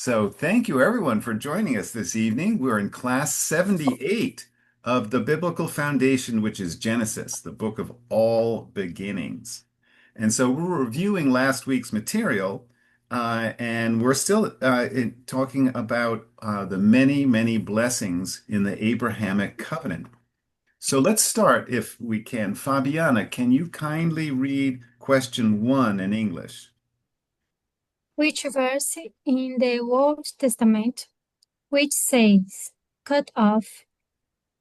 So thank you everyone for joining us this evening. We're in class 78 of the biblical foundation, which is Genesis, the book of all beginnings. And so we're reviewing last week's material, and we're still talking about the many, many blessings in the Abrahamic covenant. So let's start, if we can. Fabiana, can you kindly read question 1 in English? Which verse in the Old Testament, which says, cut off,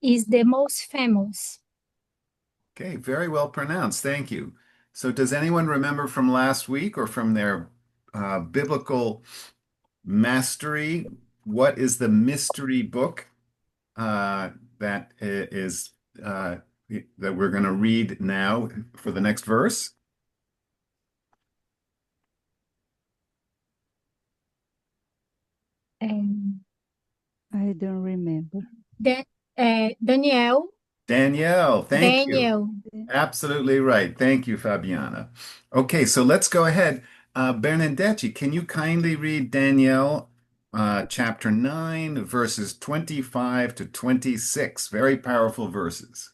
is the most famous? Okay, very well pronounced. Thank you. So, does anyone remember from last week or from their biblical mastery, what is the mystery book that is that we're going to read now for the next verse? Um, I don't remember. da- Daniel, Danielle, thank you. Daniel. Absolutely right. Thank you, Fabiana. Okay, so let's go ahead. Bernadette, can you kindly read Danielle chapter 9, verses 25 to 26? Very powerful verses.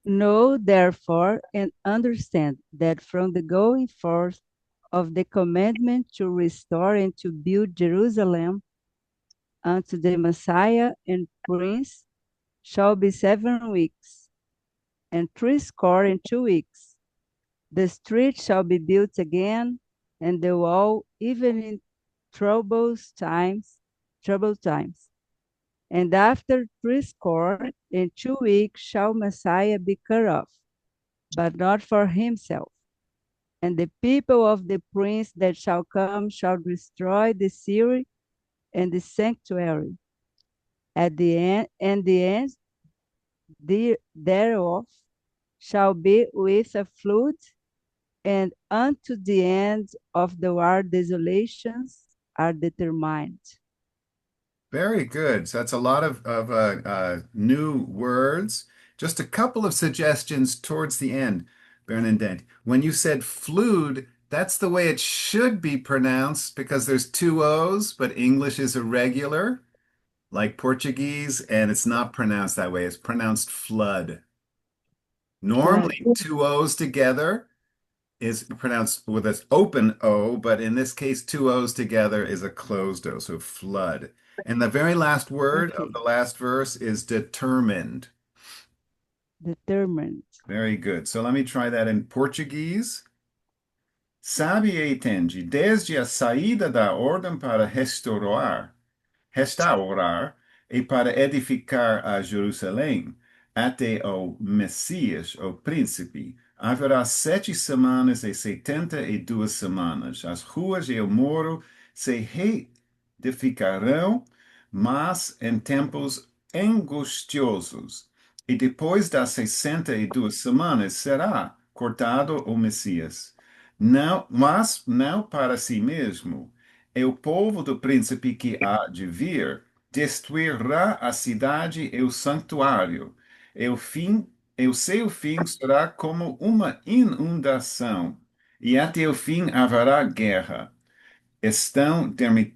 Know therefore and understand that from the going forth of the commandment to restore and to build Jerusalem unto the Messiah and Prince shall be 7 weeks, and 62 weeks. The street shall be built again, and the wall even in troubled times. And after 62 weeks shall Messiah be cut off, but not for himself. And the people of the prince that shall come shall destroy the city and the sanctuary. At the end, and the end thereof shall be with a flood, and unto the end of the world desolations are determined. Very good. So that's a lot of new words. Just a couple of suggestions towards the end, Bernadette. When you said flewed, that's the way it should be pronounced because there's two O's, but English is irregular, like Portuguese, and it's not pronounced that way. It's pronounced flood. Flood. Normally, two O's together is pronounced with an open O, but in this case, two O's together is a closed O, so flood. And the very last word of Okay. the last verse is determined. Determined. Very good. So let me try that in Portuguese. Sabe e entende, desde a saída da ordem para restaurar e para edificar a Jerusalém, até o Messias, o príncipe, haverá 7 semanas e 72 semanas. As ruas e o muro se reedificarão, mas em tempos angustiosos. E depois das 62 semanas será cortado o Messias. Não, mas não para si mesmo, e o povo do príncipe que há de vir destruirá a cidade e o santuário. E o seu fim será como uma inundação, e até o fim haverá guerra. Estão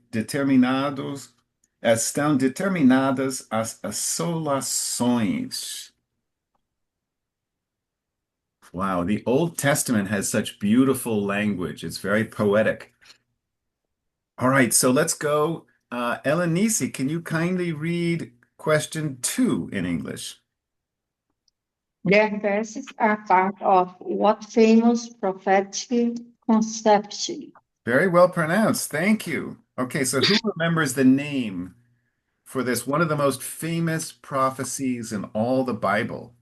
determinados, estão determinadas as assolações. Wow, the Old Testament has such beautiful language. It's very poetic. All right, so let's go. Elenisi, can you kindly read question 2 in English? Their verses are part of what famous prophetic conception? Very well pronounced. Thank you. Okay, so who remembers the name for this, one of the most famous prophecies in all the Bible?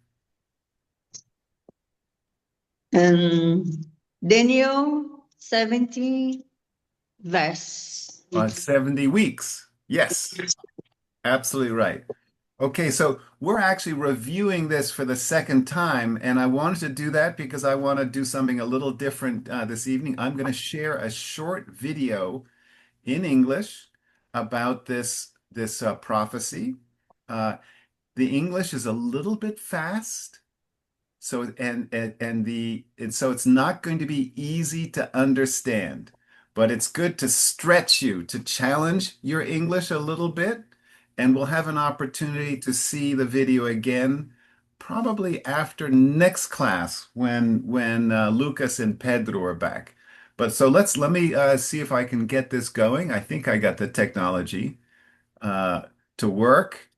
Um, Daniel 17 verse. 70 weeks. Yes, absolutely right. Okay, so we're actually reviewing this for the second time, and I wanted to do that because I want to do something a little different this evening. I'm going to share a short video in English about this prophecy. The English is a little bit fast, so and so it's not going to be easy to understand. but it's good to stretch you, to challenge your English a little bit. And we'll have an opportunity to see the video again, probably after next class when Lucas and Pedro are back. But so let me see if I can get this going. I think I got the technology uh, to work.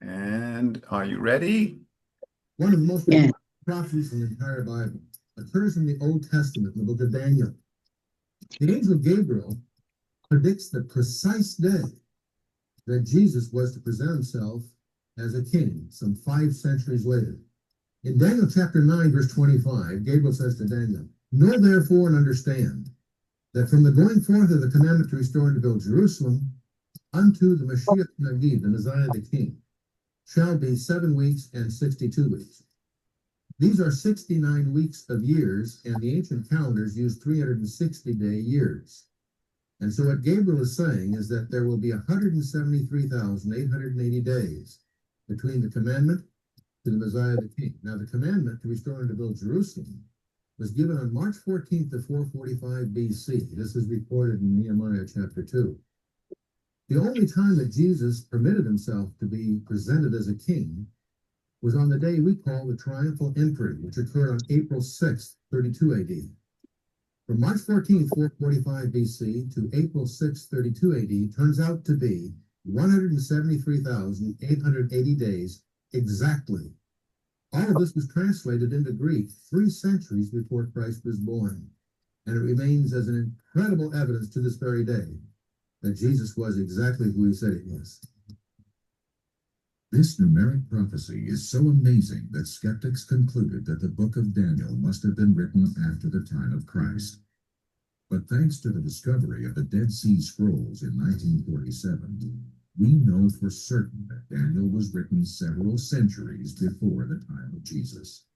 And are you ready? One of the most important prophecies in the entire Bible occurs in the Old Testament, in the book of Daniel. The angel Gabriel predicts the precise day that Jesus was to present himself as a king some 5 centuries later. In Daniel chapter 9, verse 25, Gabriel says to Daniel, "Know therefore and understand that from the going forth of the commandment to restore and to build Jerusalem unto the Mashiach Nagid, the Messiah the King, shall be 7 weeks and 62 weeks. These are 69 weeks of years, and the ancient calendars use 360-day years. And so what Gabriel is saying is that there will be 173,880 days between the commandment to the Messiah the King. Now, the commandment to restore and to build Jerusalem was given on March 14th of 445 BC. This is recorded in Nehemiah chapter 2. The only time that Jesus permitted himself to be presented as a king was on the day we call the triumphal entry, which occurred on April 6th, 32 AD. From March 14th, 445 BC to April 6th, 32 AD turns out to be 173,880 days exactly. All of this was translated into Greek 3 centuries before Christ was born, and it remains as an incredible evidence to this very day that Jesus was exactly who he said he was. This numeric prophecy is so amazing that skeptics concluded that the book of Daniel must have been written after the time of Christ. But thanks to the discovery of the Dead Sea Scrolls in 1947, we know for certain that Daniel was written several centuries before the time of Jesus.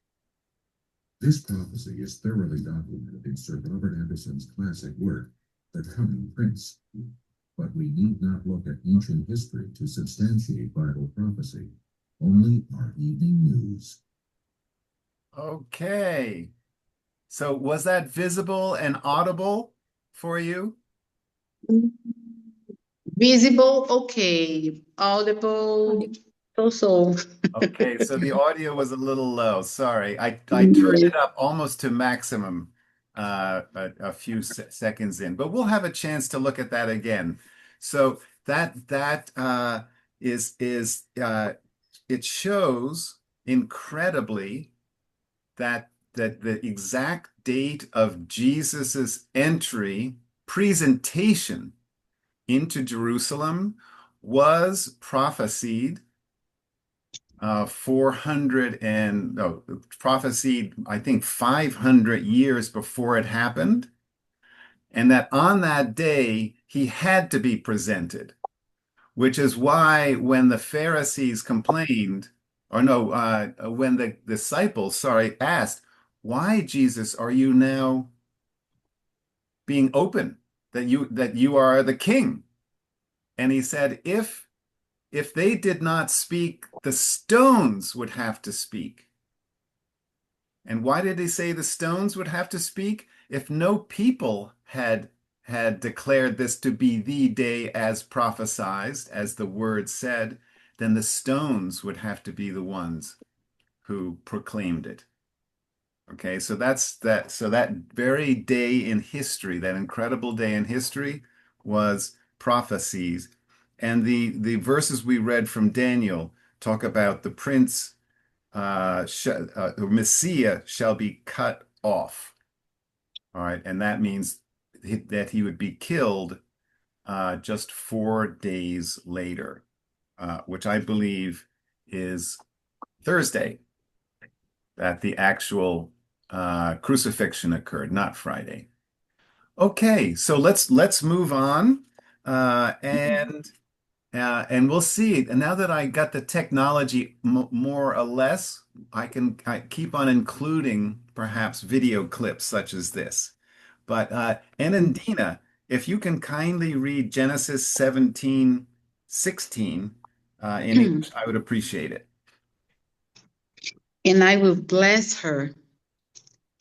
This prophecy is thoroughly documented in Sir Robert Anderson's classic work, The Coming Prince. But we need not look at ancient history to substantiate Bible prophecy, only our evening news. Okay. So was that visible and audible for you? Visible, okay. Audible, so. Okay, so the audio was a little low. Sorry. I turned it up almost to maximum a few seconds in, but we'll have a chance to look at that again. So that it shows incredibly that the exact date of Jesus's entry, presentation into Jerusalem was prophesied 400 I think 500 years before it happened, and that on that day he had to be presented, which is why when the Pharisees complained, or no, when the disciples, sorry, asked, "Why, Jesus, are you now being open that you are the king?" And he said, if they did not speak, the stones would have to speak. And why did he say the stones would have to speak? If no people had declared this to be the day as prophesied, as the word said, then the stones would have to be the ones who proclaimed it. Okay, so so that very day in history, that incredible day in history, was prophecies. And the verses we read from Daniel talk about the prince, Messiah shall be cut off. All right, and that means that he would be killed just 4 days later, which I believe is Thursday, that the actual crucifixion occurred, not Friday. Okay, so let's move on, and we'll see. And now that I got the technology more or less, I keep on including perhaps video clips such as this. But Anandina, if you can kindly read Genesis 17:16 in English, I would appreciate it. And I will bless her,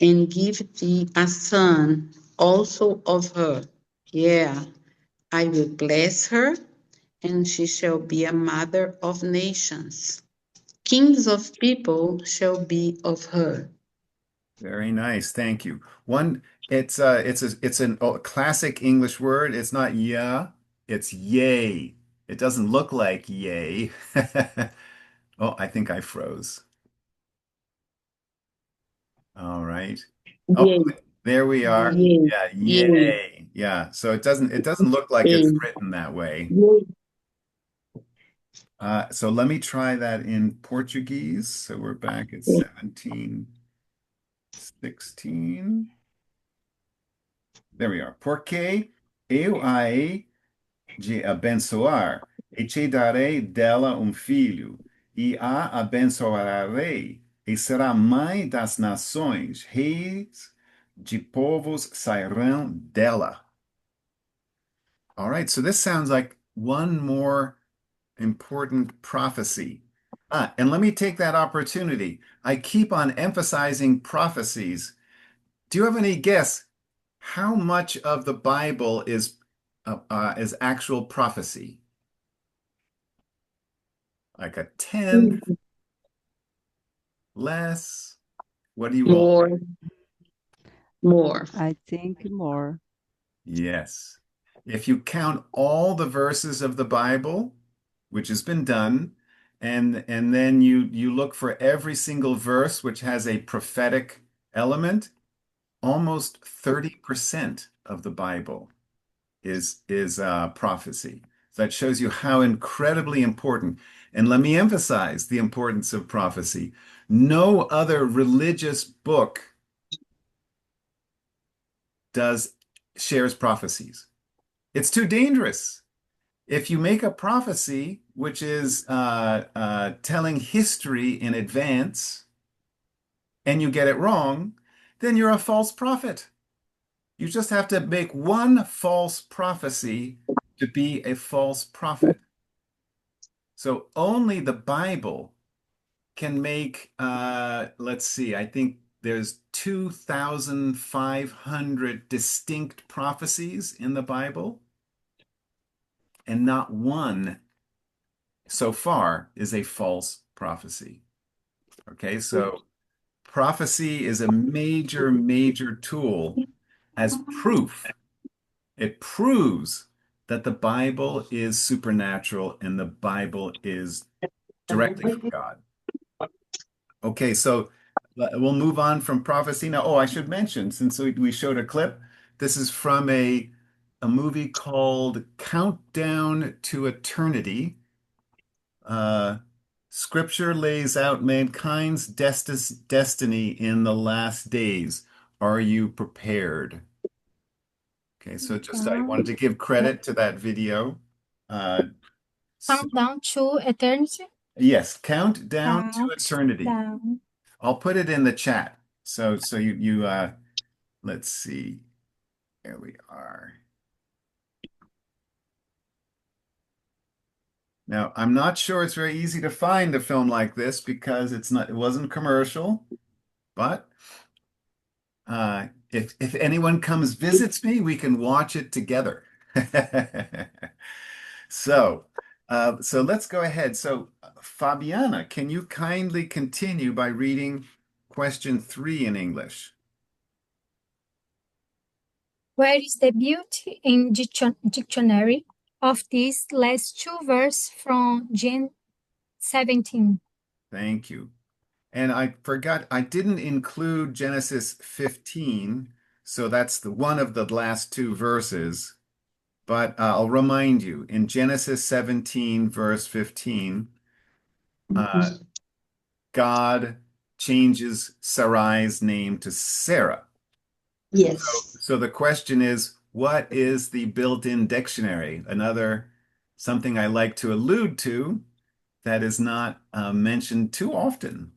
and give thee a son also of her. Yeah, I will bless her, and she shall be a mother of nations. Kings of people shall be of her. Very nice. Thank you. One, it's a classic English word. It's not yeah, it's yay. It doesn't look like yay. Oh, I think I froze. All right. Oh, Yea, there we are. yea, Yeah, yea, yay. Yeah. So it doesn't look like it's yea, written that way. yea. So let me try that in Portuguese. So we're back at 1716. There we are. Porque eu a hei de abençoar, e te darei dela filho, e a abençoarei, e será mãe das nações, reis de povos sairão dela. All right, so this sounds like one more important prophecy. And let me take that opportunity. I keep on emphasizing prophecies. Do you have any guess how much of the Bible is actual prophecy? Like a tenth, less? What do you all think? More, more. I think more. Yes. If you count all the verses of the Bible, which has been done, and then you look for every single verse which has a prophetic element, almost 30% of the Bible is prophecy. So that shows you how incredibly important. And let me emphasize the importance of prophecy. No other religious book does shares prophecies. It's too dangerous. If you make a prophecy, which is telling history in advance, and you get it wrong, then you're a false prophet. You just have to make one false prophecy to be a false prophet. So only the Bible can make, let's see, I think there's 2,500 distinct prophecies in the Bible, and not one so far is a false prophecy. Okay, so prophecy is a major, major tool as proof. It proves that the Bible is supernatural and the Bible is directly from God. Okay, so we'll move on from prophecy now. Oh, I should mention, since we showed a clip, this is from a movie called Countdown to Eternity. Uh, Scripture lays out mankind's destiny in the last days. Are you prepared? Okay, so just I wanted to give credit to that video. Uh, so, Countdown to eternity. yes, Countdown to Eternity. Countdown. I'll put it in the chat. So you let's see. There we are. Now, I'm not sure it's very easy to find a film like this because it wasn't commercial, but if anyone comes visits me, we can watch it together. So, so let's go ahead. So, Fabiana, can you kindly continue by reading question 3 in English? Where is the beauty in dictionary of these last two verses from Gen 17? Thank you. And I forgot, I didn't include Genesis 15, so that's the one of the last two verses. But I'll remind you, in Genesis 17, verse 15, uh, God changes Sarai's name to Sarah. Yes. So the question is, what is the built-in dictionary? Another something I like to allude to that is not mentioned too often.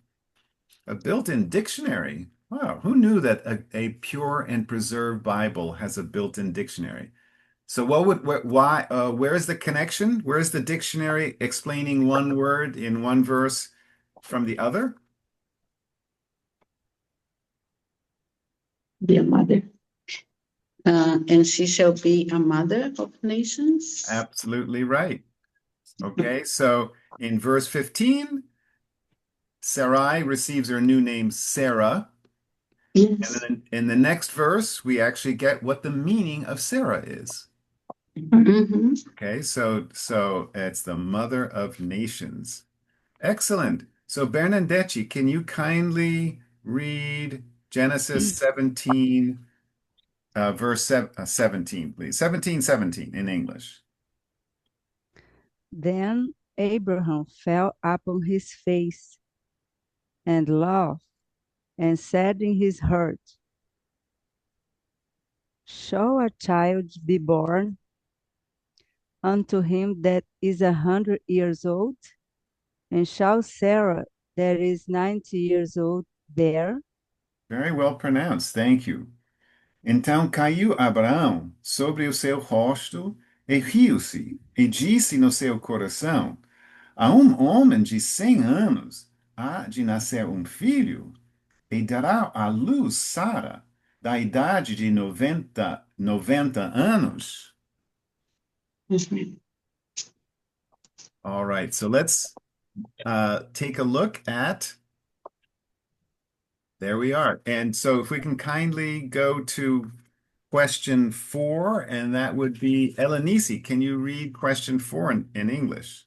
A built-in dictionary. Wow, who knew that a pure and preserved Bible has a built-in dictionary? So where is the connection? Where is the dictionary explaining one word in one verse from the other? Be a mother. And she shall be a mother of nations. Absolutely right. Okay, so in verse 15, Sarai receives her new name Sarah. And Yes. then in the next verse, we actually get what the meaning of Sarah is. Mhm. Okay, so it's the mother of nations. Excellent. So Bernadette, can you kindly read Genesis 17, verse 17, please? 17:17 in English. Then Abraham fell upon his face and laughed and said in his heart, shall a child be born unto him that is 100 years old? And shall Sarah that is 90 years old bear? Very well pronounced. Thank you. Então caiu Abraão sobre o seu rosto e riu-se, e disse no seu coração: a homem de 100 anos há de nascer filho, e dará à luz Sara, da idade de 90 anos. Mhm. All right, so let's take a look at, there we are. And so if we can kindly go to question 4, and that would be Elenisi. Can you read question 4 in English?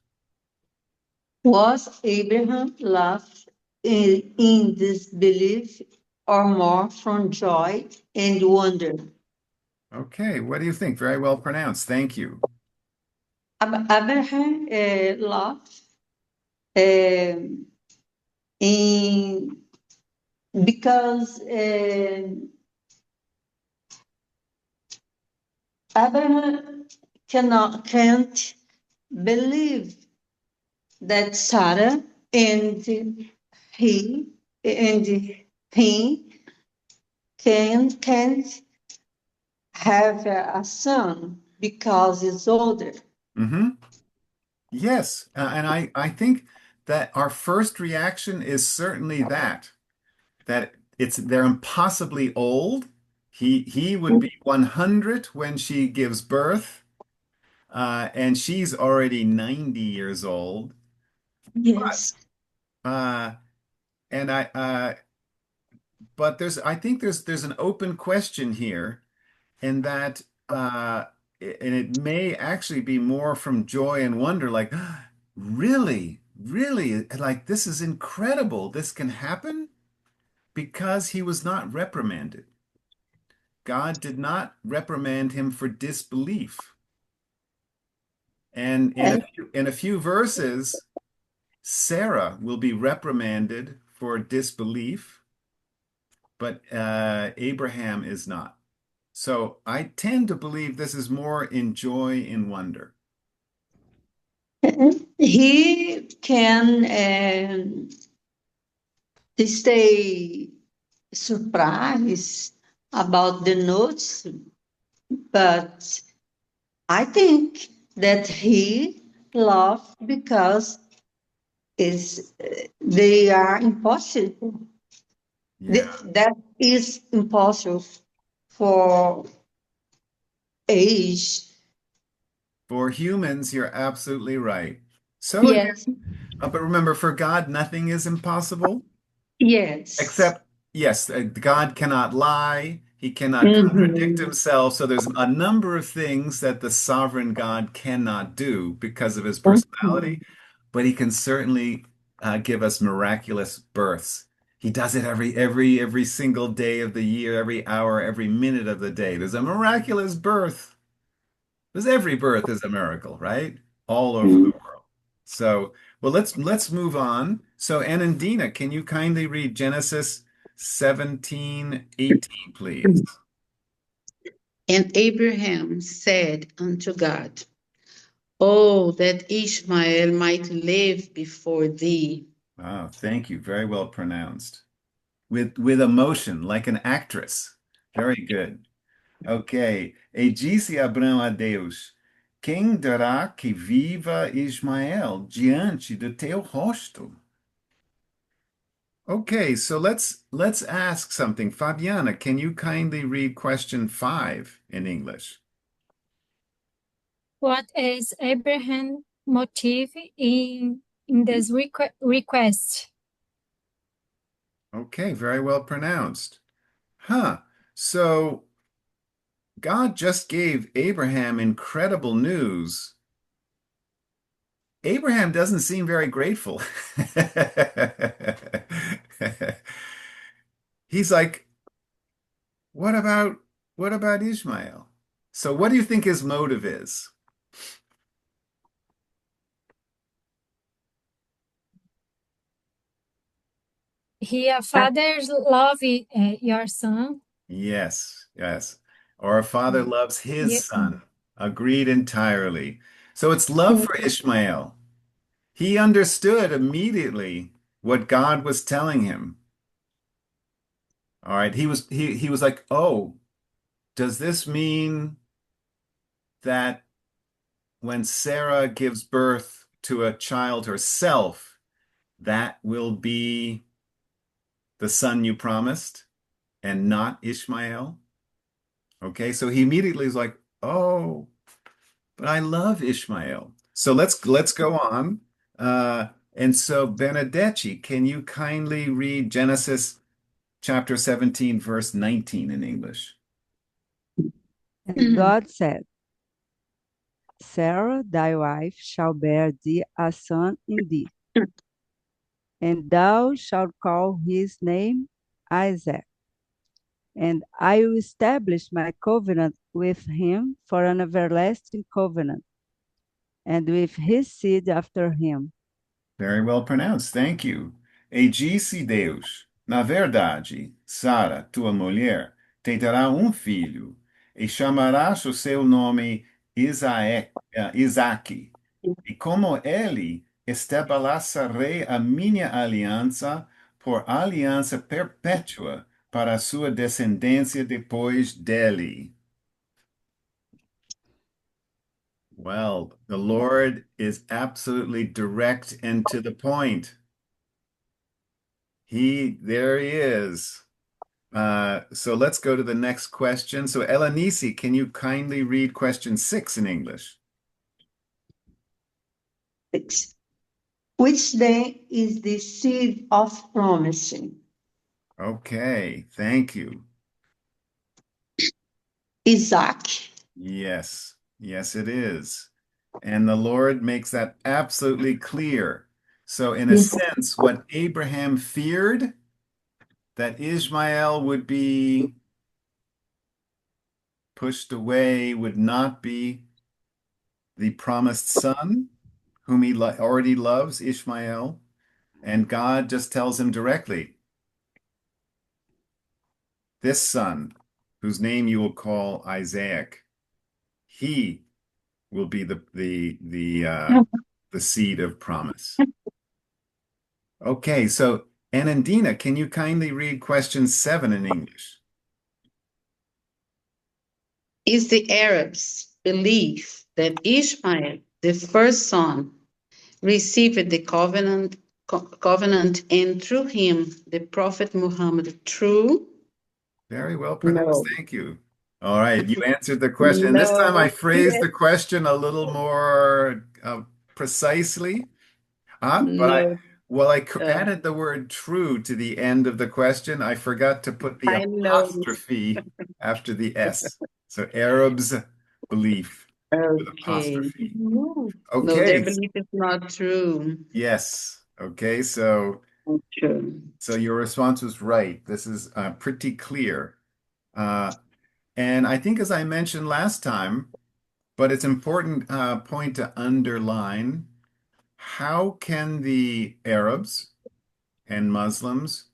Was Abraham loved in disbelief or more from joy and wonder? Okay, what do you think? Very well pronounced. Thank you. Abraham loved in because Abraham can't believe that Sarah and he and he can't have a son because he's older. Mm-hmm. Yes, and I think that our first reaction is certainly that they're impossibly old. He would be 100 when she gives birth, and she's already 90 years old. Yes. Uh, and but I think there's an open question here, in that, and it may actually be more from joy and wonder, like, really, really, like this is incredible. This can happen because he was not reprimanded. God did not reprimand him for disbelief. And Uh, in a few verses, Sarah will be reprimanded for disbelief, but Abraham is not. So I tend to believe this is more in joy and wonder. he can stay surprised about the notes, but I think that he loved because they are impossible. Yeah. That is impossible for age. For humans, you're absolutely right. Yes, But remember, for God, nothing is impossible. yes. Except, yes, God cannot lie. He cannot contradict Mhm. himself. So there's a number of things that the sovereign God cannot do because of his personality, but he can certainly give us miraculous births. He does it every single day of the year, every hour, every minute of the day. There's a miraculous birth. Because every birth is a miracle, right? All over the world. So, well, let's move on. So, Anandina, can you kindly read Genesis 17:18, please? And Abraham said unto God, oh, that Ishmael might live before thee. Oh, thank you. Very well pronounced. With emotion, like an actress. Very good. Ok. E disse Abraão a Deus: quem dará que viva Ismael diante do teu rosto? Okay, so let's ask something. Fabiana, can you kindly read question 5 in English? What is Abraham's motive in this request? Okay, very well pronounced. Huh. So God just gave Abraham incredible news. Abraham doesn't seem very grateful. He's like, what about what about Ishmael? So what do you think his motive is? Here, fathers love your son. Yes, yes. Our father loves his Yeah, son. Agreed entirely. So it's love for Ishmael. He understood immediately what God was telling him. All right. He was like, "Oh, does this mean that when Sarah gives birth to a child herself, that will be the son you promised and not Ishmael?" Okay, so he immediately is like, "Oh, but I love Ishmael." So let's go on. And so Benedetti, can you kindly read Genesis chapter 17, verse 19 in English? And God said, Sarah, thy wife, shall bear thee a son indeed, and thou shalt call his name Isaac. And I will establish my covenant with him for an everlasting covenant, and with his seed after him. Very well pronounced, thank you. E disse Deus: Na verdade, Sara, tua mulher, te dará filho, e chamarás o seu nome Isaque. E como ele, estabelecerei a minha aliança por aliança perpétua para a sua descendência depois dele. Well, the Lord is absolutely direct and to the point. There he is. So let's go to the next question. So Elanisi, can you kindly read question 6 in English? Which then is the seed of promising? Okay, thank you. Isaac. Yes, yes, it is. And the Lord makes that absolutely clear. So, in a Yes. sense, what Abraham feared, that Ishmael would be pushed away, would not be the promised son, whom he already loves, Ishmael. And God just tells him directly, this son, whose name you will call Isaac, he will be the seed of promise. Okay, so Anandina, can you kindly read question 7 in English? Is the Arabs' belief that Ishmael, the first son, received the covenant and through him the Prophet Muhammad true? Very well pronounced. No. Thank you. All right, you answered the question. And this time I No. phrased Yes. the question a little more precisely. But No. Uh, added the word true to the end of the question. I forgot to put the I noticed. apostrophe after the S. So Arabs belief with Okay. apostrophe. No. No, their Okay. belief is not true. Yes. Okay. So Not true. your response was right. This is pretty clear. Uh, and I think, as I mentioned last time, but it's important point to underline, how can the Arabs and Muslims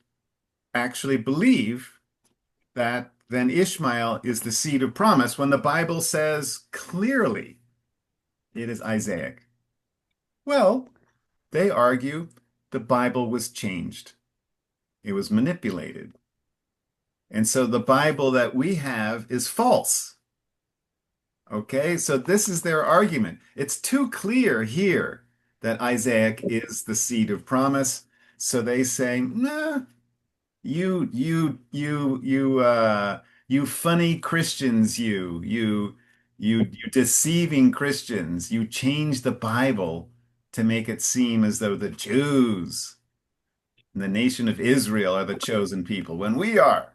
actually believe that then Ishmael is the seed of promise when the Bible says clearly it is Isaac? Well, they argue the Bible was changed. It was manipulated. And so the Bible that we have is false. Okay, so this is their argument. It's too clear here that Isaac is the seed of promise. So they say, nah, you funny Christians, you deceiving Christians, you change the Bible to make it seem as though the Jews and the nation of Israel are the chosen people when we are.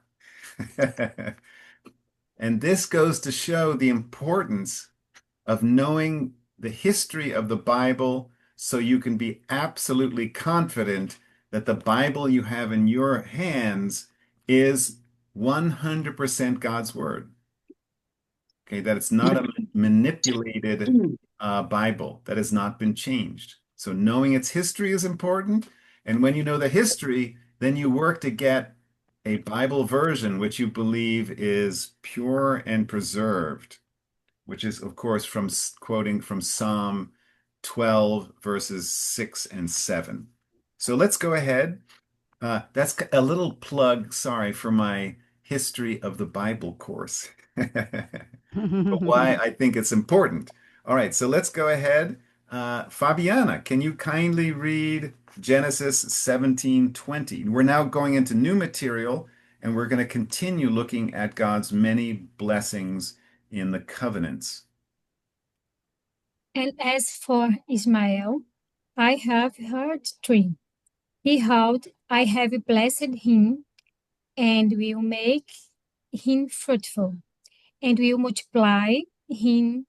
And this goes to show the importance of knowing the history of the Bible so you can be absolutely confident that the Bible you have in your hands is 100% God's word. Okay, that it's not a manipulated Bible that has not been changed. So knowing its history is important. And when you know the history, then you work to get a Bible version which you believe is pure and preserved, which is, of course, from quoting from Psalm 12, verses 6 and 7. So let's go ahead. That's a little plug, sorry, for my history of the Bible course. But why I think it's important. All right, so let's go ahead. Fabiana, can you kindly read Genesis 17:20? We're now going into new material, and we're going to continue looking at God's many blessings in the covenants. And as for Ismael, I have heard three. Behold, I have blessed him, and will make him fruitful, and will multiply him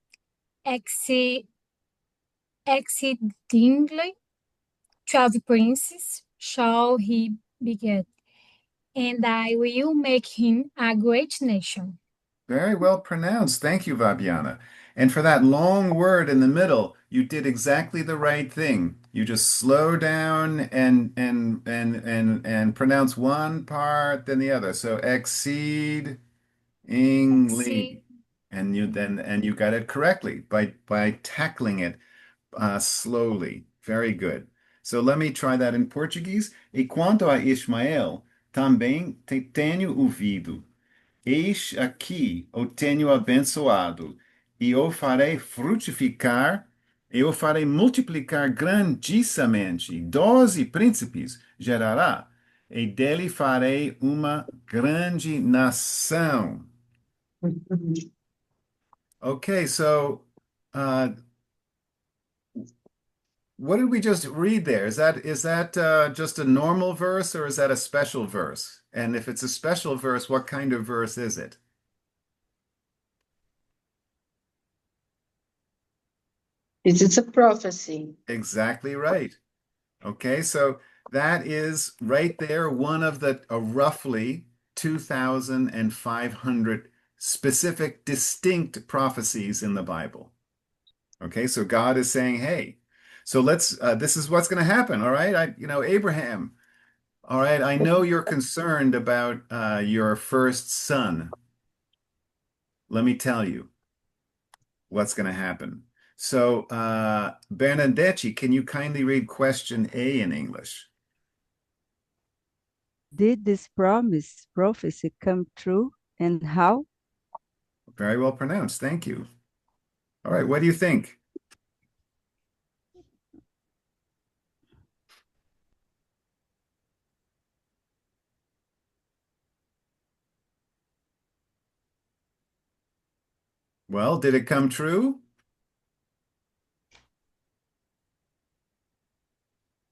exceedingly. 12 princes shall he beget, and I will make him a great nation. Very well pronounced. Thank you, Fabiana. And for that long word in the middle, you did exactly the right thing. You just slow down and pronounce one part, then the other. So exceedingly. Exceed, And you got it correctly by tackling it slowly. Very good. So let me try that in Portuguese. E quanto a Ismael, também tenho ouvido. Eis aqui o tenho abençoado, e o farei frutificar, e o farei multiplicar grandissamente. 12 príncipes gerará, e dele farei uma grande nação. Okay, so uh, what did we just read there? Is that just a normal verse or is that a special verse? And if it's a special verse, what kind of verse is it? It is a prophecy. Exactly right. Okay, so that is right there one of the roughly 2,500 specific, distinct prophecies in the Bible. Okay, so God is saying, hey, so this is what's going to happen. All right, Abraham. All right, I know you're concerned about your first son. Let me tell you what's going to happen. So, Bernadette, can you kindly read question A in English? Did this prophecy come true, and how? Very well pronounced. Thank you. All right, what do you think? Well, did it come true?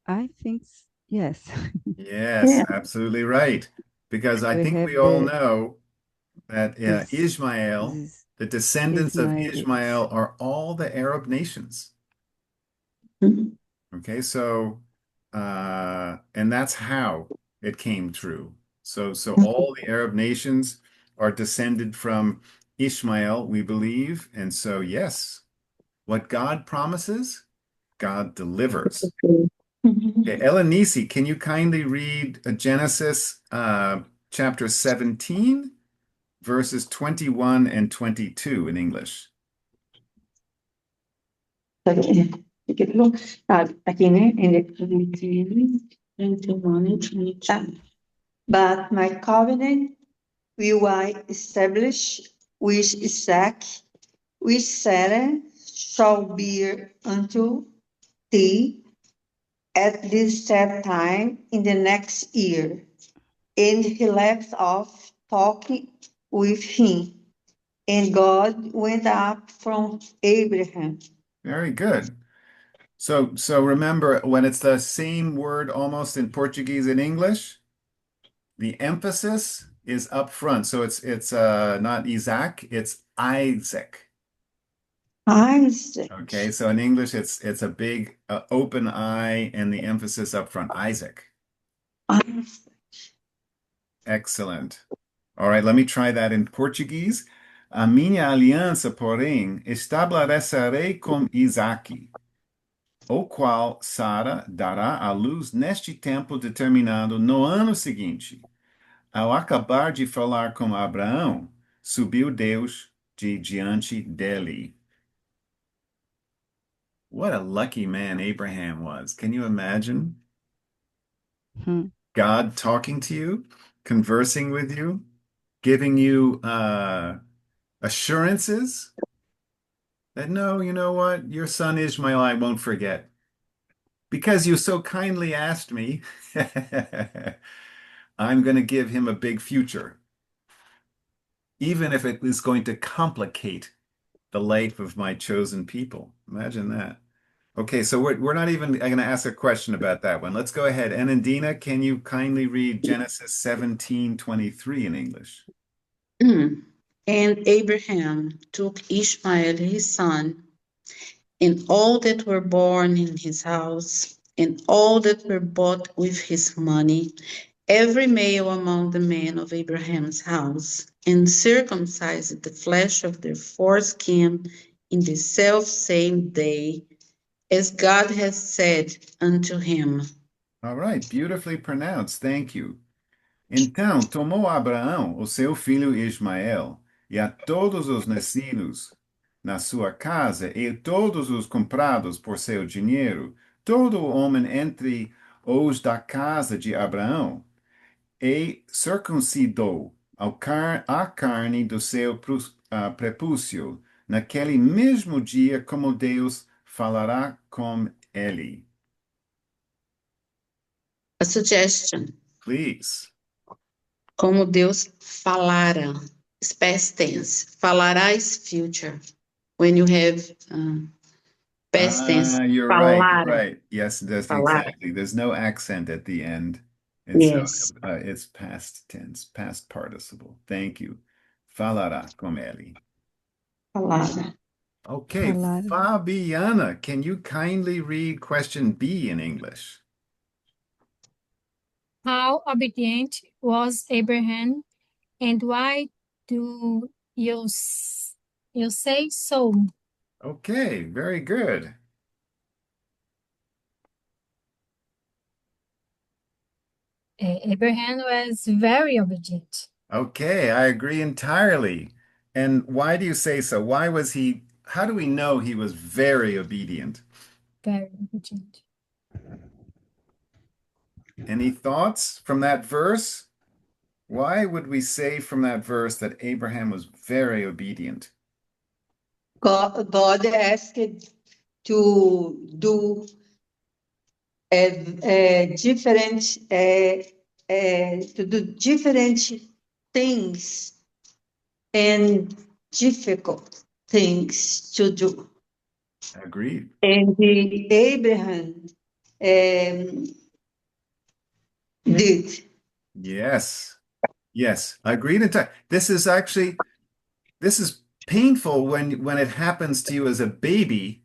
I think yes. Yes, Yeah. absolutely right. Because I We think have we all know that this, Ishmael, this the descendants of Ismaelites. Ishmael, are all the Arab nations. Mhm. Okay, so and that's how it came true. So all the Arab nations are descended from Ishmael, we believe, and so yes, what God promises, God delivers. Okay, Elenisi, can you kindly read Genesis chapter 17, verses 21 and 22 in English? Aqui, look, aqui, né? In the 21 and 22. But my covenant will I establish with Isaac, which Sarah shall bear unto thee at this set time in the next year. And he left off talking with him. And God went up from Abraham. Very good. So remember, when it's the same word almost in Portuguese and English, the emphasis is up front. So it's not Isaac, it's Isaac. Isaac. Okay, so in English it's a big open I and the emphasis up front. Isaac. Isaac. Excellent. All right, let me try that in Portuguese. A minha aliança, porém, estabelecerei com Isaque, o qual Sara dará à luz neste tempo determinado no ano seguinte. Ao acabar de falar com Abraão, subiu Deus de diante dele. What a lucky man Abraham was. Can you imagine Hmm. God talking to you, conversing with you, giving you assurances that no, you know what? Your son Ishmael I won't forget. Because you so kindly asked me, I'm going to give him a big future, even if it is going to complicate the life of my chosen people. Imagine that. Okay, so we're not even going to ask a question about that one. Let's go ahead. Anandina, can you kindly read Genesis 17:23 in English? And Abraham took Ishmael his son, and all that were born in his house, and all that were bought with his money, every male among the men of Abraham's house, and circumcised the flesh of their foreskin in the selfsame day, as God has said unto him. All right, beautifully pronounced. Thank you. Então tomou Abraão o seu filho Ismael e a todos os nascidos na sua casa e todos os comprados por seu dinheiro, todo o homem entre os da casa de Abraão, e circuncidou a carne do seu prepúcio, naquele mesmo dia, como Deus falará com ele. A suggestion, Please. como Deus falara, is past tense. Falará is future. When you have past tense, You're right. You're falara, right. Yes, that's falara. exactly. There's no accent at the end. And so Yes, it's past tense, past participle. Thank you. Falará com ele. falara. Okay, Falar. Fabiana, can you kindly read question B in English? How obedient was Abraham, and why do you say so? Okay, very good. Abraham was very obedient. Okay, I agree entirely. And why do you say so? How do we know he was very obedient? Very obedient. Any thoughts from that verse? Why would we say from that verse that Abraham was very obedient? God asked to do different to do different things and difficult things to do. Agreed. And Abraham did. Yes. Yes. Agreed entirely. This is painful when it happens to you as a baby.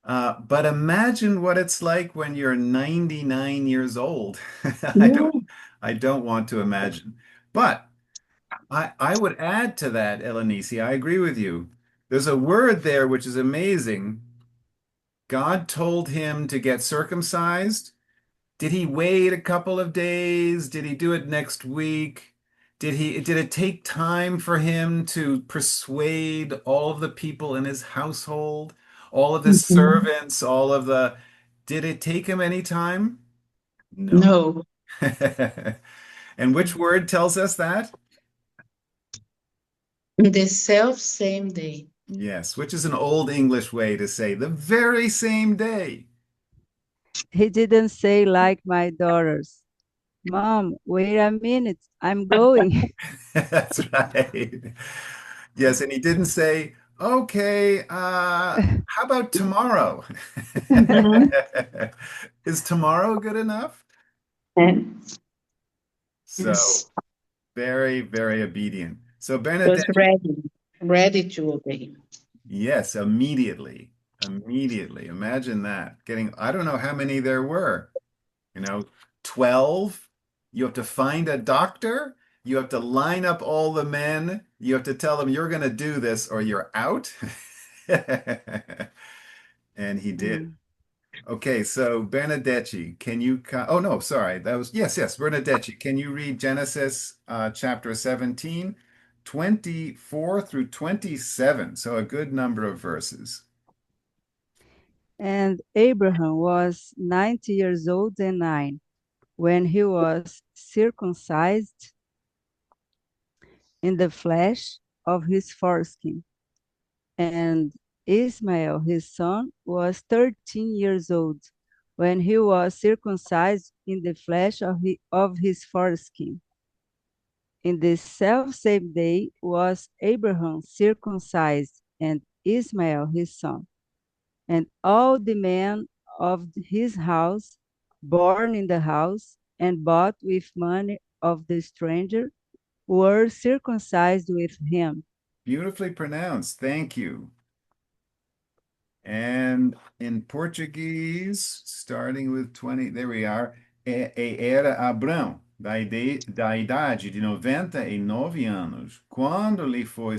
But imagine what it's like when you're 99 years old. Yeah. I don't want to imagine. But I would add to that, Elenisi, I agree with you. There's a word there which is amazing. God told him to get circumcised. Did he wait a couple of days? Did he do it next week? Did it take time for him to persuade all of the people in his household, all of the Mhm. servants, did it take him any time? No. No, And which word tells us that? in the self same day. Yes, which is an old English way to say the very same day. He didn't say like my daughters, Mom, wait a minute, I'm going. That's right. Yes, and he didn't say, okay, how about tomorrow? Mhm. Is tomorrow good enough? And So yes, very, very obedient. So Was Bernadette, ready to obey. yes, immediately. Immediately. Imagine that. Getting, I don't know how many there were, you know, 12. You have to find a doctor. You have to line up all the men. You have to tell them you're going to do this or you're out. And he did. Mm. Okay, so Bernadette, can you oh no, sorry. That was yes, Bernadette. Can you read Genesis chapter 17, 24 through 27? So a good number of verses. And Abraham was 90 years old and nine when he was circumcised in the flesh of his foreskin. And Ismael, his son, was 13 years old when he was circumcised in the flesh of his foreskin. In the selfsame day was Abraham circumcised, and Ismael his son, and all the men of his house, born in the house, and bought with money of the stranger, were circumcised with him. Beautifully pronounced. Thank you. And in Portuguese, starting with 20, there we are. Era Abrão, da idade de 99 anos, quando lhe foi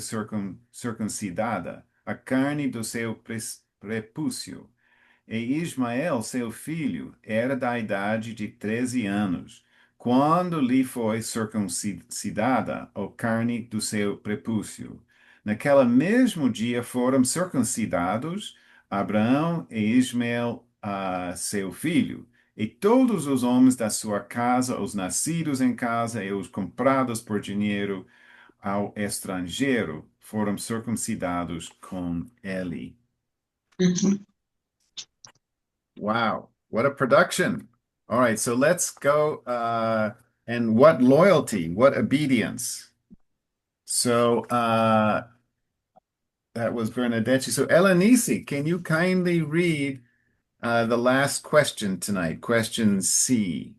circuncidada a carne do seu prepúcio. E Ismael, seu filho, era da idade de 13 anos, quando lhe foi circuncidada a carne do seu prepúcio. Naquele mesmo dia foram circuncidados Abraão e Ismael, seu filho, e todos os homens da sua casa, os nascidos em casa e os comprados por dinheiro ao estrangeiro, foram circuncidados com ele. Mhm. Wow, what a production. All right, so let's go. And what loyalty, what obedience. So that was Bernadette. So Elenisi, can you kindly read the last question tonight, question C?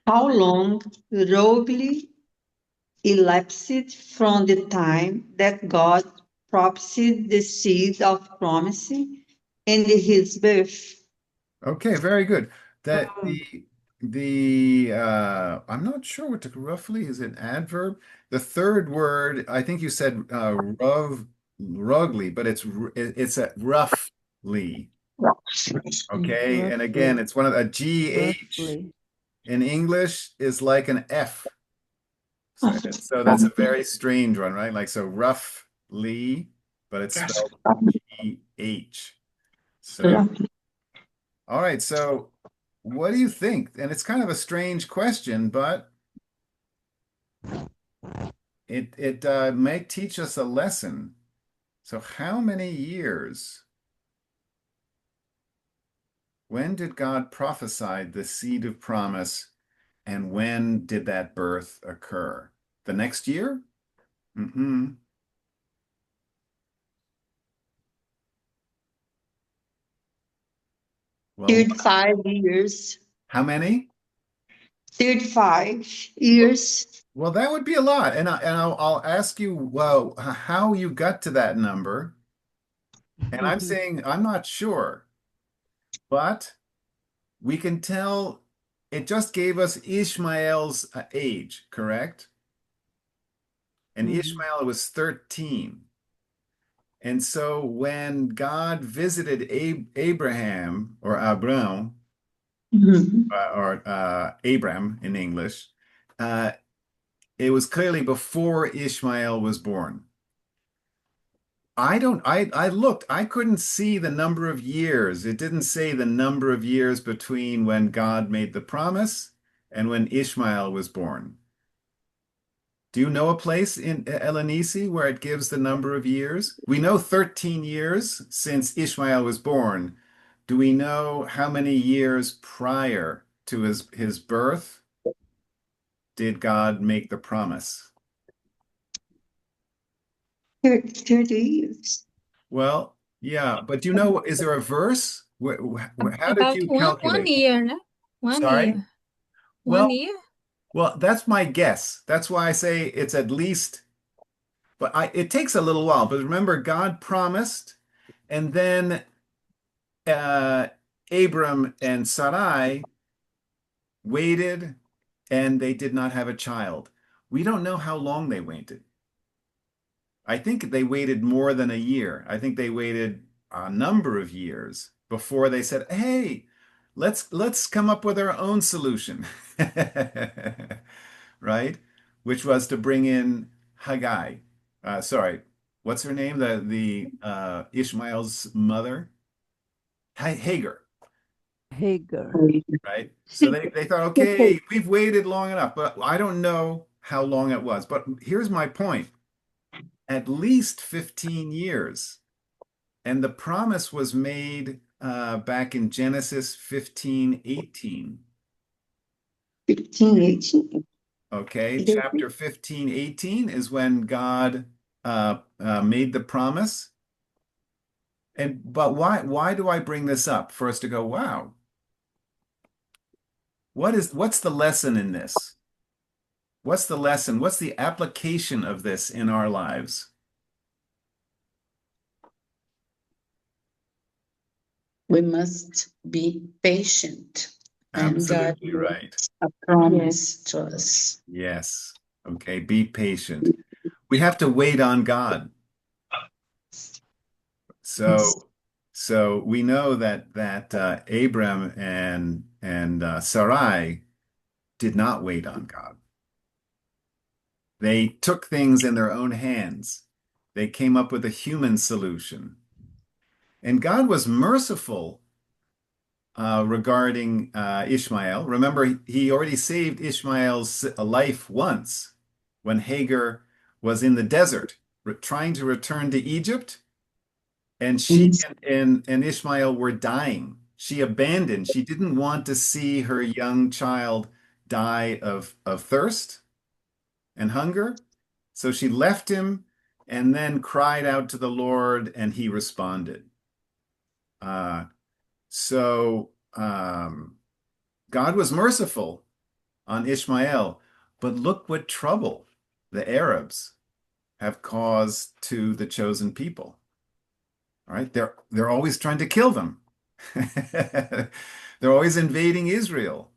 how long roughly elapsed from the time that God promised the seed of promise and his birth? Okay, very good. That Oh, the I'm not sure what to roughly is an adverb. The third word, I think you said rugly, but it's a roughly. Okay, and again, roughly, it's one of a GH roughly. in English is like an F. So that's a very strange one, right? Like so roughly, but it's spelled GH. So all right, so what do you think? And it's kind of a strange question, but it may teach us a lesson. So how many years? When did God prophesy the seed of promise, and when did that birth occur? The next year? Mm-mm. Well, 35 years. how many? 35 years. Well, that would be a lot. And I'll ask you, well, how you got to that number. And I'm saying I'm not sure, but we can tell it just gave us Ishmael's age, correct? And Mhm, Ishmael was 13. And so when God visited Abraham or Abram, Mhm. or Abram in English, uh, it was clearly before Ishmael was born. I looked, I couldn't see the number of years. It didn't say the number of years between when God made the promise and when Ishmael was born. Do you know a place in Elenisi where it gives the number of years? We know 13 years since Ishmael was born, Do we know how many years prior to his birth did God make the promise? 30 years. Well, yeah, but you know, is there a verse? How did About you one calculate? year, né? One Sorry? year. Well, 1 year? well, that's my guess. That's why I say it's at least, but it takes a little while. But remember, God promised, and then uh, Abram and Sarai waited, and they did not have a child. We don't know how long they waited. I think they waited more than a year. I think they waited a number of years before they said, "Hey, let's come up with our own solution." Right? Which was to bring in Haggai. Sorry, what's her name? The Ishmael's mother? Hagar, Hagar. right? So they thought, okay, we've waited long enough, but I don't know how long it was. But here's my point. At least 15 years. And the promise was made back in Genesis 15:18. 15, 18. Okay, chapter 15:18 is when God made the promise. But why do I bring this up? For us to go, wow, what's the lesson in this? What's the lesson? What's the application of this in our lives? We must be patient when God Absolutely right. makes a promise to us. Yes. Okay, be patient. We have to wait on God. So, so we know that Abram and Sarai did not wait on God. They took things in their own hands. They came up with a human solution, and God was merciful regarding Ishmael. Remember, he already saved Ishmael's life once when Hagar was in the desert trying to return to Egypt. And she Yes. and Ishmael were dying. She abandoned. She didn't want to see her young child die of thirst and hunger. So she left him and then cried out to the Lord, and he responded. Uh, so God was merciful on Ishmael, but look what trouble the Arabs have caused to the chosen people. All right, they're always trying to kill them. They're always invading Israel.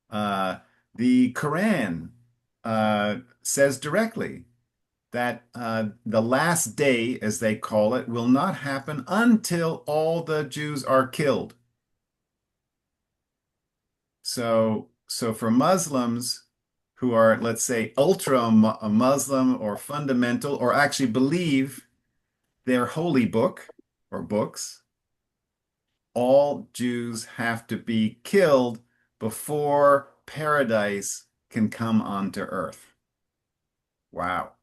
Uh, the Quran says directly that the last day, as they call it, will not happen until all the Jews are killed. So for Muslims who are, let's say, ultra Muslim or fundamental, or actually believe their holy book or books, all Jews have to be killed before paradise can come onto earth. Wow.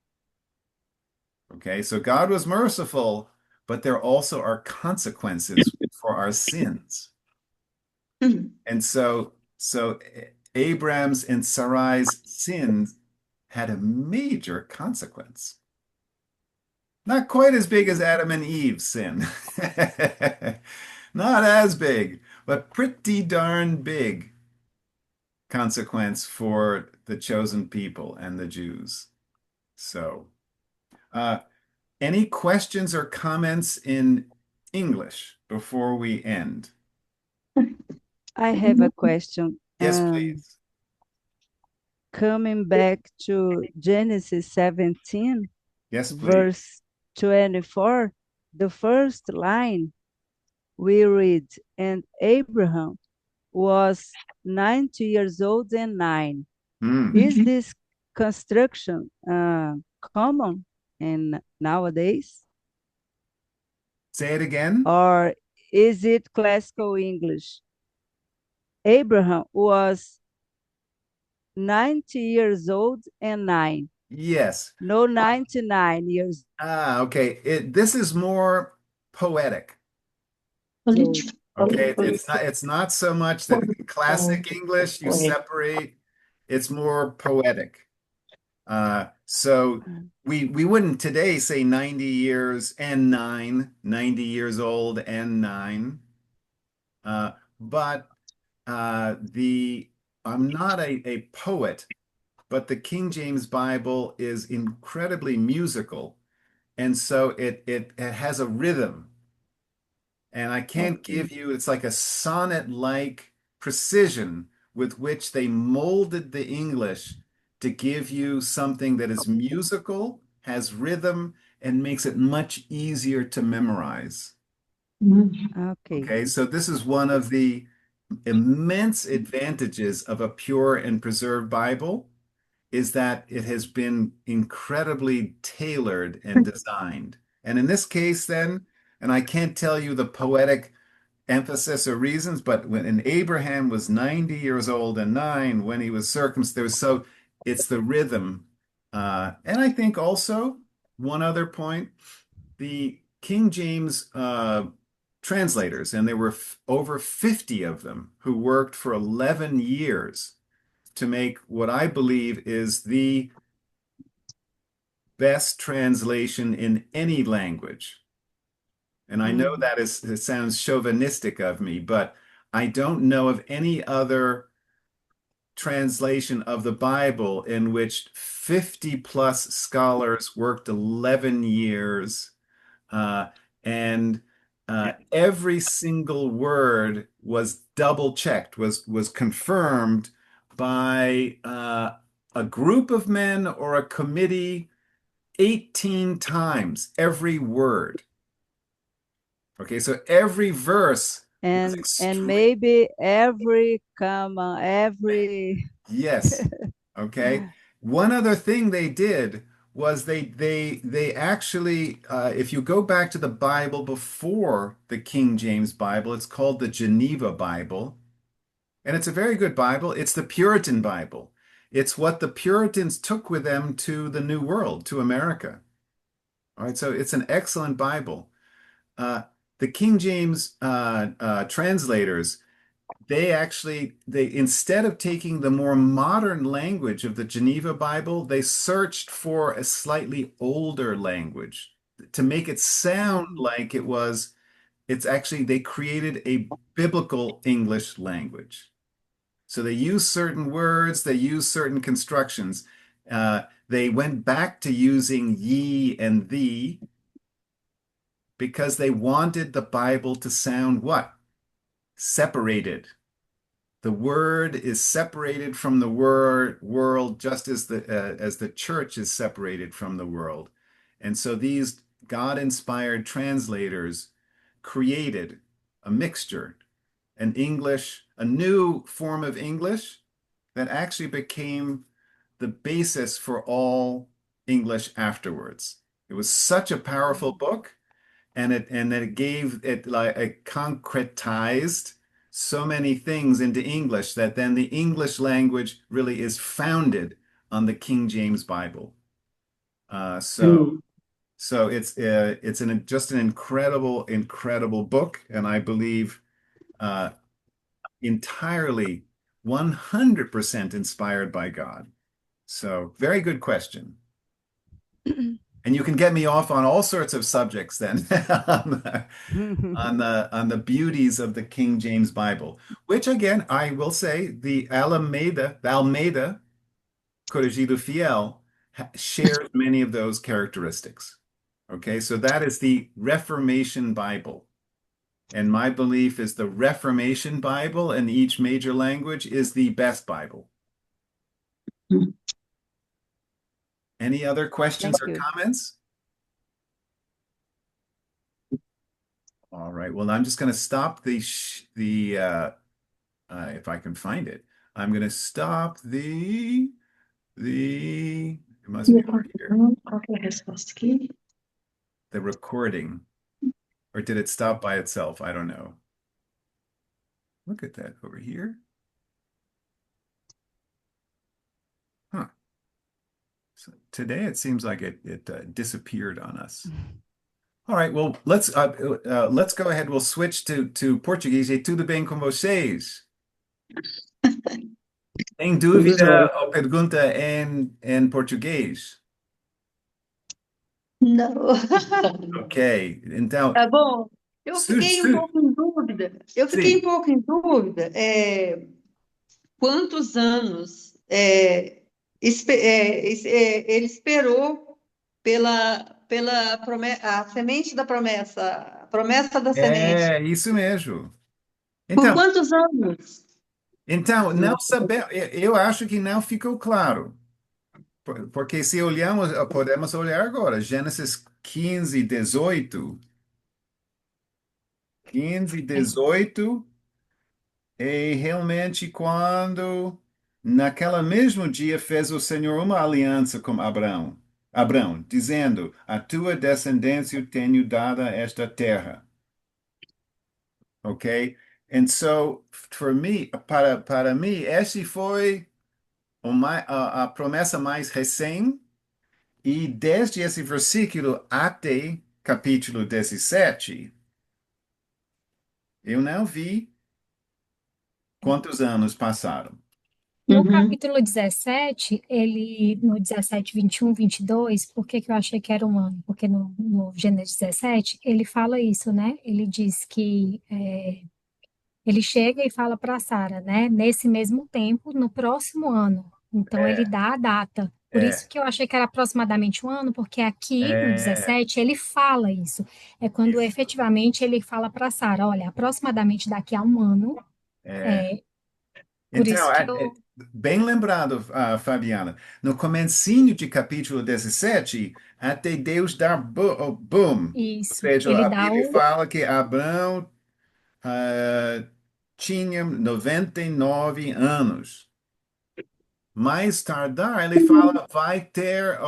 Okay, so God was merciful, but there also are consequences for our sins. And so Abraham's and Sarai's sins had a major consequence. Not quite as big as Adam and Eve's sin. Not as big, but pretty darn big consequence for the chosen people and the Jews. So, uh, any questions or comments in English before we end? I have a question. Yes, please. Coming back to Genesis 17, Yes, please. verse 24, the first line we read, and Abraham was 90 years old and 9. Is this construction common in nowadays? Say it again. Or is it classical English? Abraham was 90 years old and 9. Yes. No, 99 years Ah, okay. This is more poetic. old. Okay, it's not so much that in classic English you separate, it's more poetic. So we wouldn't today say 90 years and nine, 90 years old and nine. But the I'm not a poet, but the King James Bible is incredibly musical, and so it has a rhythm. And I can't give you, it's like a sonnet-like precision with which they molded the English to give you something that is musical, has rhythm, and makes it much easier to memorize. Okay. Okay, so this is one of the immense advantages of a pure and preserved Bible is that it has been incredibly tailored and designed. And in this case, then, and I can't tell you the poetic emphasis or reasons, but when Abraham was 90 years old and nine when he was circumcised, so it's the rhythm. And I think also one other point, the King James translators, and there were over 50 of them who worked for 11 years to make what I believe is the best translation in any language. And I know that it sounds chauvinistic of me, but I don't know of any other translation of the Bible in which 50 plus scholars worked 11 years, uh, and every single word was double checked, was confirmed by a group of men or a committee 18 times, every word. Okay, so every verse was And extreme. maybe every comma, every Yes. Okay. One other thing they did was they actually if you go back to the Bible before the King James Bible, it's called the Geneva Bible, and it's a very good Bible. It's the Puritan Bible. It's what the Puritans took with them to the New World, to America. All right, so it's an excellent Bible. Uh, the King James translators, they instead of taking the more modern language of the Geneva Bible, they searched for a slightly older language to make it sound like it's actually, they created a biblical English language. So they use certain words, they use certain constructions. They went back to using ye and thee because they wanted the Bible to sound what? Separated. The word is separated from the world, just as the church is separated from the world. And so these God-inspired translators created a mixture, an English, a new form of English that actually became the basis for all English afterwards. It was such a powerful book, and then it gave it, like, it concretized so many things into English that then the English language really is founded on the King James Bible. Uh, so so just an incredible book, and I believe uh, entirely 100% inspired by God. So very good question. And you can get me off on all sorts of subjects then on the beauties of the King James Bible, which again, I will say the Almeida Corrigido Fiel shares many of those characteristics. Okay, so that is the Reformation Bible. And my belief is the Reformation Bible in each major language is the best Bible. Any other questions Thank or you. comments? All right. Well, I'm just going to stop if I can find it. I'm going to stop it must be over here, Qual que é a resposta aqui? the recording. Or did it stop by itself? I don't know. Look at that over here. Huh. So today it seems like it disappeared on us. All right, well, let's go ahead. We'll switch to português. E tudo bem com vocês? Tem Tudo jóia. dúvida ou pergunta em português? Não. Ok, então, Tá bom. Eu su, fiquei um su, pouco em dúvida. Eu fiquei um sim, pouco em dúvida. Quantos anos ele esperou pela a semente da promessa, a promessa da semente? é isso mesmo. Por Então, quantos anos? não sabemos, eu acho que não ficou claro. Porque se olhamos, podemos olhar agora, Gênesis 15, 18, e realmente quando, naquele mesmo dia, fez o Senhor uma aliança com Abraão, dizendo, a tua descendência tenho dado esta terra, ok? And so, para mim, esse foi a promessa mais recente. E desde esse versículo até capítulo 17, eu não vi quantos anos passaram. No Uhum, capítulo 17, ele, no 17, 21, 22, por que que eu achei que era um ano? Porque no Gênesis 17, ele fala isso, né? Ele diz que ele chega e fala para Sara, né? Nesse mesmo tempo, no próximo ano. Então, ele É, dá a data. Por isso é, que eu achei que era aproximadamente um ano, porque aqui no é, 17 ele fala isso. É quando isso, efetivamente ele fala para Sara, olha, aproximadamente daqui a um ano. é. É, por Então, isso que eu. bem lembrado, Fabiana, no comecinho de capítulo 17, até Deus dar boom. Ou Isso, seja, ele a dá Bíblia o. fala que Abraão tinha 99 anos. Mais tardar, ele fala, vai ter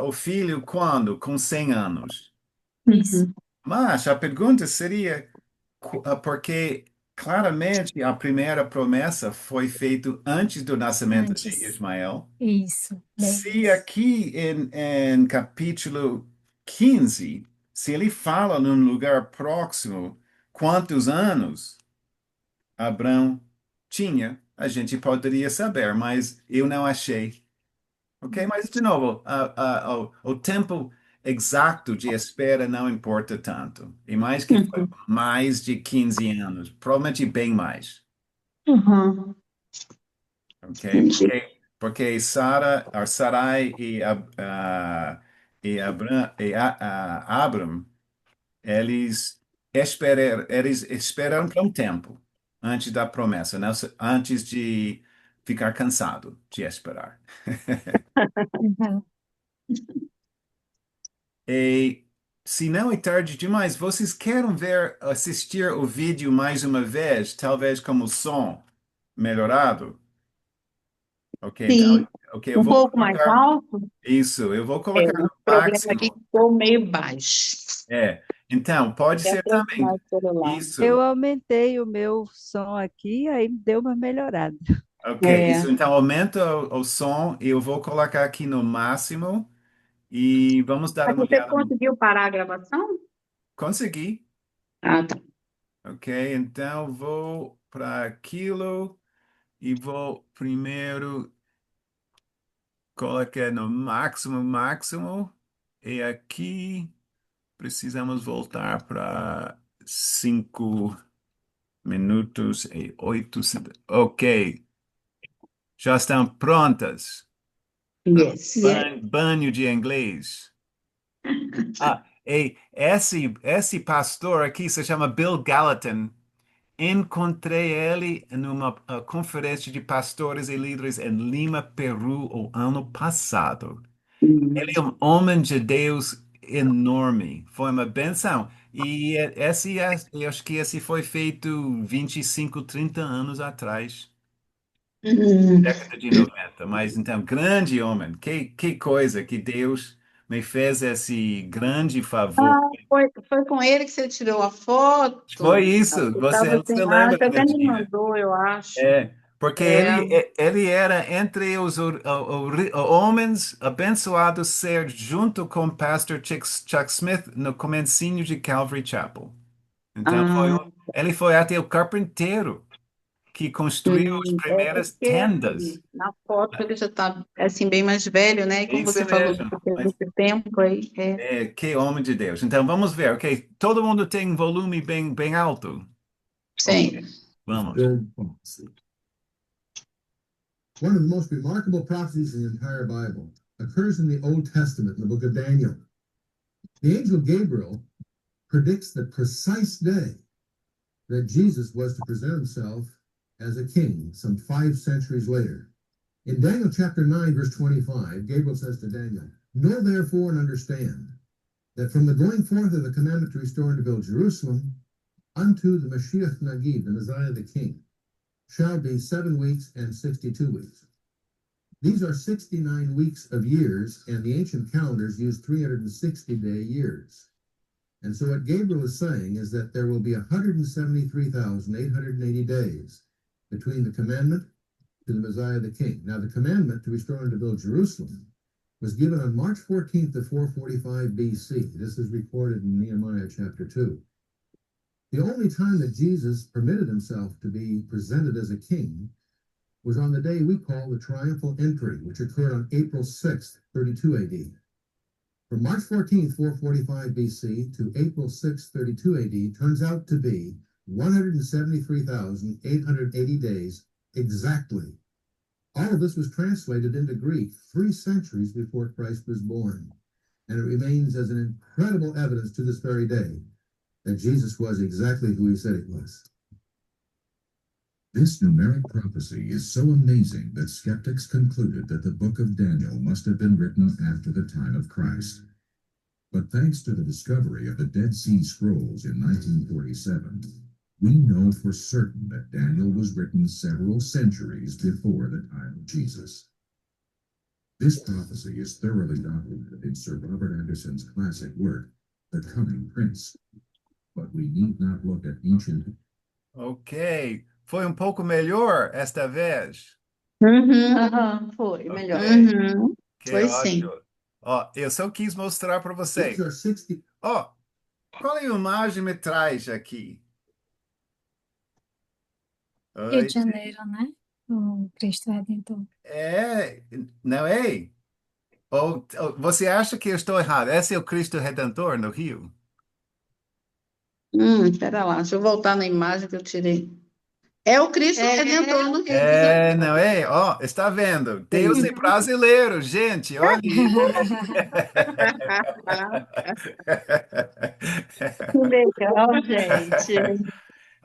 o filho quando? Com 100 anos. Isso, uhum, Mas a pergunta seria, porque claramente a primeira promessa foi feita antes do nascimento de antes. Ismael. Isso, bem Se isso. aqui em capítulo 15, se ele fala num lugar próximo quantos anos Abraão tinha, a gente poderia saber, mas eu não achei. Ok, mas de novo, o tempo exato de espera não importa tanto. E mais que foi uhum, mais de 15 anos, provavelmente bem mais. uhum. Ok, Entendi. porque Sarai e Abram, eles esperaram por um tempo antes da promessa, não, antes de ficar cansado de esperar. Uhum. E se não é tarde demais, vocês querem assistir o vídeo mais uma vez, talvez com o som melhorado? Ok, então, Sim, ok, eu um vou pouco mais colocar alto. isso, eu vou É, colocar o no problema aqui máximo. ficou meio baixo. É, então, pode Quer ser também aproximar o celular. Eu isso. aumentei o meu som aqui, aí deu uma melhorada. Ok, É. isso. Então, aumenta o som e eu vou colocar aqui no máximo e vamos dar Mas uma você olhada. conseguiu parar a gravação? Consegui. Ah, tá. Ok, então vou para aquilo e vou primeiro coloquei no máximo, máximo. E aqui precisamos voltar para 5 minutos e 8 segundos. Ok, já estão prontas. Yes. Banho de inglês. Ah, e esse pastor aqui se chama Bill Gallatin. Encontrei ele numa conferência de pastores e líderes em Lima, Peru, o ano passado. Hum. Ele é um homem de Deus enorme. Foi uma benção. E eu acho que esse foi feito 25, 30 anos atrás, Hum. década de 90. Mas então, grande homem. Que coisa que Deus me fez esse grande favor. Ah, foi com ele que você tirou a Foi foto? Ah, isso. você Você estava se assim. Ah, lembra, você até me Virginia? mandou, eu acho. É. Porque É, ele era entre os homens abençoados ser junto com o pastor Chuck Smith no comecinho de Calvary Chapel. Então, Ah, ele foi até o carpinteiro que construiu as é primeiras porque assim, tendas. na foto ele já está assim bem mais velho, né? E como Isso você falou mesmo. desse tempo aí, Que homem de Deus. Então, vamos ver, ok? Todo mundo tem um volume bem alto. Ok, sim. vamos. Fulfilled prophecy. One of the most remarkable prophecies in the entire Bible occurs in the Old Testament, in the book of Daniel. The angel Gabriel predicts the precise day that Jesus was to present himself as a king some 5 centuries later. In Daniel chapter 9, verse 25, Gabriel says to Daniel, "Know therefore and understand that from the going forth of the commandment to restore and to build Jerusalem unto the Mashiach Nagib, the Messiah the King, shall be 7 weeks and 62 weeks. These are 69 weeks of years, and the ancient calendars use 360-day years. And so what Gabriel is saying is that there will be 173,880 days between the commandment to the Messiah the King. Now, the commandment to restore and to build Jerusalem was given on March 14th of 445 BC. This is recorded in Nehemiah chapter 2. The only time that Jesus permitted himself to be presented as a king was on the day we call the triumphal entry, which occurred on April 6th, 32 AD. From March 14th, 445 BC to April 6th, 32 AD turns out to be 173,880 days exactly. All of this was translated into Greek 3 centuries before Christ was born, and it remains as an incredible evidence to this very day that Jesus was exactly who he said he was. This numeric prophecy is so amazing that skeptics concluded that the book of Daniel must have been written after the time of Christ. But thanks to the discovery of the Dead Sea Scrolls in 1947, we know for certain that Daniel was written several centuries before the time of Jesus. This prophecy is thoroughly documented in Sir Robert Anderson's classic work, The Coming Prince. But we need not look at ancient. Ok, foi pouco melhor esta vez. Uhum, aham, foi Ok, melhor. uhum. que Foi sim. ótimo. Ó, eu só quis mostrar para These você. are 60. Ó, qual é a imagem me traz aqui? Rio Oi, de Janeiro, né? O Cristo Redentor. não é? Ou você acha que eu estou errado? Esse é o Cristo Redentor no Rio? Espera lá, deixa eu voltar na imagem que eu tirei. É o Cristo Redentor no Rio de Não Janeiro. é? Ó, está vendo? Deus é Sim. brasileiro, gente, olha isso. Que legal, gente.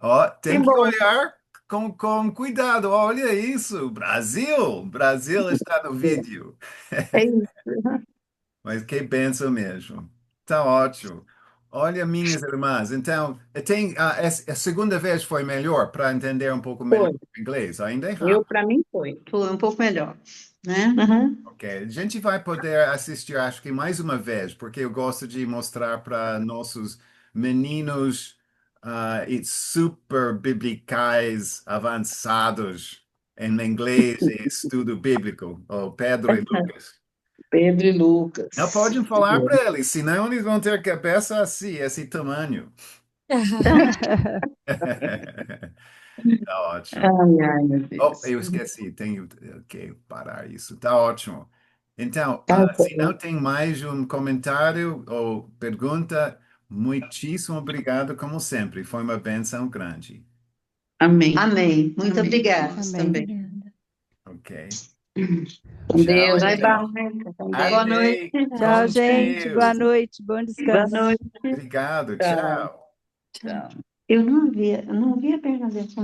Ó, Que tem que bom. olhar com cuidado. Olha isso, Brasil, Brasil está no vídeo. É isso. Mas que benção mesmo. Tá ótimo. Olha, minhas irmãs, então, a segunda vez foi melhor para entender um pouco melhor Foi. o inglês, ainda é Eu, rápido. para mim, foi. Foi um pouco melhor, né? Uhum. Ok, a gente vai poder assistir, acho que mais uma vez, porque eu gosto de mostrar para nossos meninos e super biblicais avançados em inglês e estudo bíblico, o Pedro e Lucas. Pedro e Não Lucas. podem falar para eles, senão eles vão ter cabeça assim, esse tamanho. Tá ótimo. Ai, ai, meu Oh, Deus. eu esqueci, tenho que parar isso. Tá ótimo. Então, Tá se não bom. tem mais um comentário ou pergunta, muitíssimo obrigado, como sempre. Foi uma benção grande. Amém. Amém. Muito Amém. obrigada Amém. também. Obrigada. Ok. Com Tchau, Deus. Vai, então. Barreto. Com Deus. Boa noite. Aide, Tchau, com gente. Boa Deus. noite. Bom Boa descanso. noite. Obrigado. Tchau. Tchau. Tchau. Eu não vi a Bernadette.